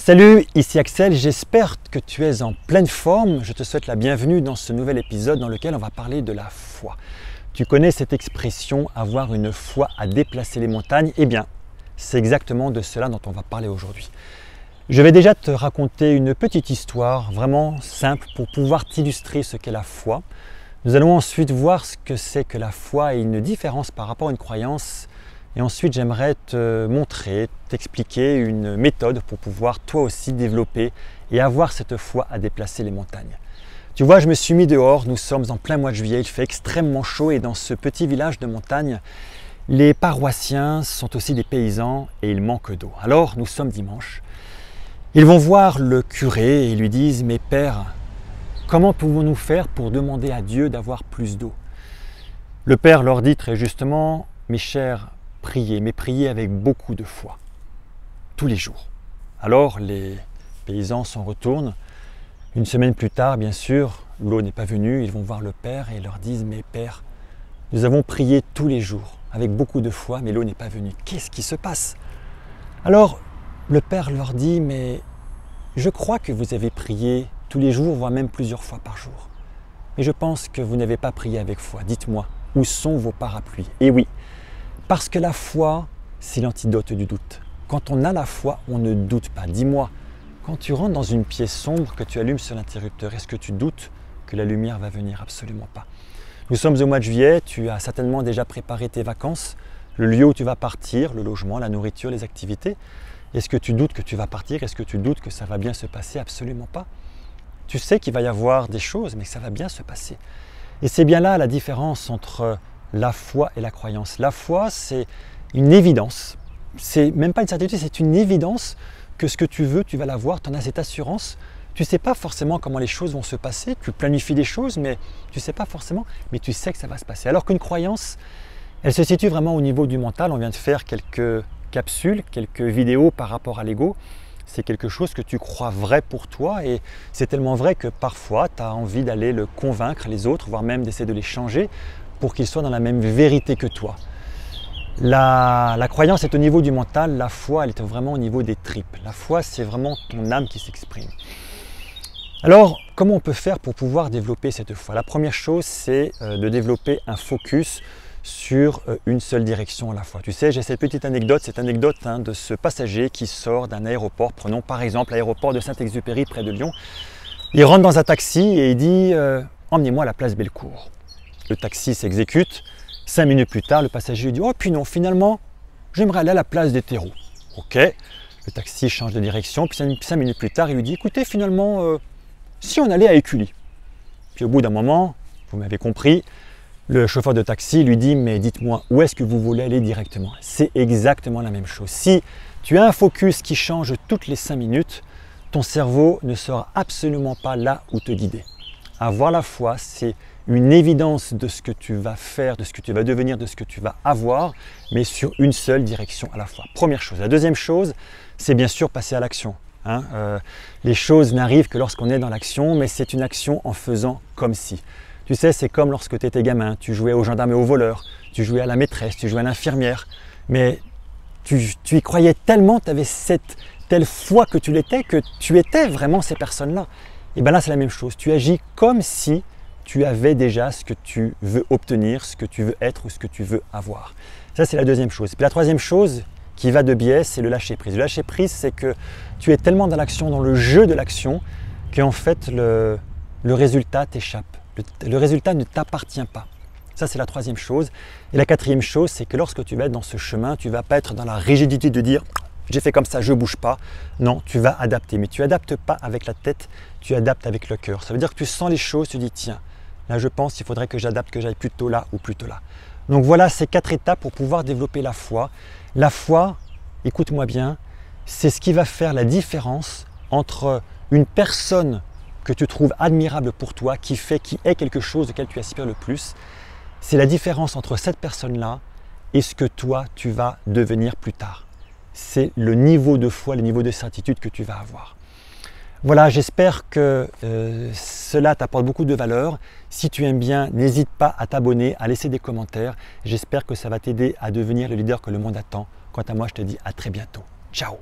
Salut, ici Axel, j'espère que tu es en pleine forme. Je te souhaite la bienvenue dans ce nouvel épisode dans lequel on va parler de la foi. Tu connais cette expression « avoir une foi à déplacer les montagnes » Eh bien, c'est exactement de cela dont on va parler aujourd'hui. Je vais déjà te raconter une petite histoire vraiment simple pour pouvoir t'illustrer ce qu'est la foi. Nous allons ensuite voir ce que c'est que la foi et une différence par rapport à une croyance. Et ensuite, j'aimerais te montrer, t'expliquer une méthode pour pouvoir toi aussi développer et avoir cette foi à déplacer les montagnes. Tu vois, je me suis mis dehors, nous sommes en plein mois de juillet, il fait extrêmement chaud et dans ce petit village de montagne, les paroissiens sont aussi des paysans et il manque d'eau. Alors, nous sommes dimanche. Ils vont voir le curé et ils lui disent « Mais père, comment pouvons-nous faire pour demander à Dieu d'avoir plus d'eau » Le père leur dit très justement « Mes chers, priez, mais priez avec beaucoup de foi, tous les jours. » Alors les paysans s'en retournent. Une semaine plus tard, bien sûr, l'eau n'est pas venue. Ils vont voir le père et leur disent « Mais père, nous avons prié tous les jours avec beaucoup de foi, mais l'eau n'est pas venue. Qu'est-ce qui se passe ?» Alors le père leur dit « Mais je crois que vous avez prié tous les jours, voire même plusieurs fois par jour. Mais je pense que vous n'avez pas prié avec foi. Dites-moi, où sont vos parapluies ?» Et oui, parce que la foi, c'est l'antidote du doute. Quand on a la foi, on ne doute pas. Dis-moi, quand tu rentres dans une pièce sombre, que tu allumes sur l'interrupteur, est-ce que tu doutes que la lumière va venir? Absolument pas. Nous sommes au mois de juillet, tu as certainement déjà préparé tes vacances, le lieu où tu vas partir, le logement, la nourriture, les activités. Est-ce que tu doutes que tu vas partir? Est-ce que tu doutes que ça va bien se passer? Absolument pas. Tu sais qu'il va y avoir des choses, mais que ça va bien se passer. Et c'est bien là la différence entre la foi et la croyance. La foi, c'est une évidence. C'est même pas une certitude, c'est une évidence que ce que tu veux, tu vas l'avoir. Tu en as cette assurance. Tu ne sais pas forcément comment les choses vont se passer. Tu planifies des choses, mais tu ne sais pas forcément. Mais tu sais que ça va se passer. Alors qu'une croyance, elle se situe vraiment au niveau du mental. On vient de faire quelques capsules, quelques vidéos par rapport à l'ego. C'est quelque chose que tu crois vrai pour toi et c'est tellement vrai que parfois tu as envie d'aller le convaincre les autres, voire même d'essayer de les changer pour qu'ils soient dans la même vérité que toi. La croyance est au niveau du mental, la foi elle est vraiment au niveau des tripes. La foi c'est vraiment ton âme qui s'exprime. Alors comment on peut faire pour pouvoir développer cette foi? La première chose c'est de développer un focus sur une seule direction à la fois. Tu sais, j'ai cette petite anecdote, de ce passager qui sort d'un aéroport. Prenons par exemple l'aéroport de Saint-Exupéry près de Lyon. Il rentre dans un taxi et il dit « Emmenez-moi à la place Bellecour ». Le taxi s'exécute. 5 minutes plus tard, le passager lui dit « Oh, puis non, finalement, j'aimerais aller à la place des terreaux. » Ok, le taxi change de direction. Puis 5 minutes plus tard, il lui dit « Écoutez, finalement, si on allait à Écully ?» Puis au bout d'un moment, vous m'avez compris, le chauffeur de taxi lui dit « Mais dites-moi, où est-ce que vous voulez aller directement ?» C'est exactement la même chose. Si tu as un focus qui change toutes les 5 minutes, ton cerveau ne sera absolument pas là où te guider. Avoir la foi, c'est une évidence de ce que tu vas faire, de ce que tu vas devenir, de ce que tu vas avoir, mais sur une seule direction à la fois. Première chose. La deuxième chose, c'est bien sûr passer à l'action. Les choses n'arrivent que lorsqu'on est dans l'action, mais c'est une action en faisant comme si. Tu sais, c'est comme lorsque tu étais gamin, tu jouais aux gendarmes et aux voleurs, tu jouais à la maîtresse, tu jouais à l'infirmière, mais tu y croyais tellement, tu avais cette telle foi que tu l'étais, que tu étais vraiment ces personnes-là. Et bien là, c'est la même chose. Tu agis comme si tu avais déjà ce que tu veux obtenir, ce que tu veux être ou ce que tu veux avoir. Ça, c'est la deuxième chose. Puis la troisième chose qui va de biais, c'est le lâcher-prise. Le lâcher-prise, c'est que tu es tellement dans l'action, dans le jeu de l'action, qu'en fait, le résultat t'échappe. Le résultat ne t'appartient pas. Ça, c'est la troisième chose. Et la quatrième chose, c'est que lorsque tu vas être dans ce chemin, tu ne vas pas être dans la rigidité de dire « j'ai fait comme ça, je ne bouge pas ». Non, tu vas adapter. Mais tu n'adaptes pas avec la tête, tu adaptes avec le cœur. Ça veut dire que tu sens les choses, tu dis « tiens, là je pense qu'il faudrait que j'adapte, que j'aille plutôt là ou plutôt là ». Donc voilà ces 4 étapes pour pouvoir développer la foi. La foi, écoute-moi bien, c'est ce qui va faire la différence entre une personne que tu trouves admirable pour toi, qui est quelque chose auquel tu aspires le plus. C'est la différence entre cette personne-là et ce que toi, tu vas devenir plus tard. C'est le niveau de foi, le niveau de certitude que tu vas avoir. Voilà, j'espère que cela t'apporte beaucoup de valeur. Si tu aimes bien, n'hésite pas à t'abonner, à laisser des commentaires. J'espère que ça va t'aider à devenir le leader que le monde attend. Quant à moi, je te dis à très bientôt. Ciao!